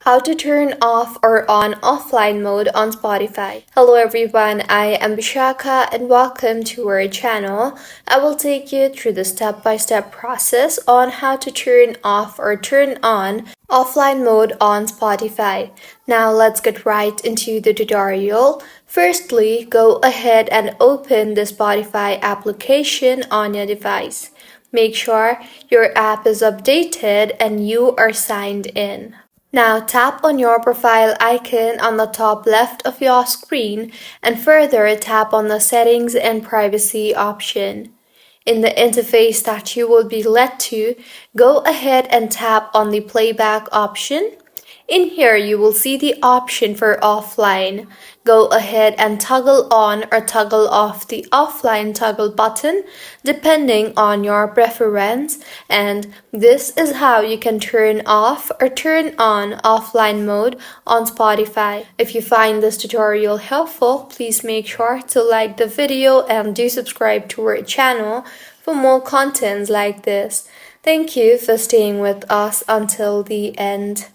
How to turn off or on offline mode on Spotify. Hello everyone, I am Bishaka and welcome to our channel. I will take you through the step-by-step process on how to turn off or turn on offline mode on Spotify. Now let's get right into the tutorial. Firstly, go ahead and open the Spotify application on your device. Make sure your app is updated and you are signed in. Now tap on your profile icon on the top left of your screen and further tap on the settings and privacy option. In the interface that you will be led to, go ahead and tap on the playback option. In here, you will see the option for offline. Go ahead and toggle on or toggle off the offline toggle button depending on your preference, and this is how you can turn off or turn on offline mode on Spotify. If you find this tutorial helpful, please make sure to like the video and do subscribe to our channel for more contents like this. Thank you for staying with us until the end.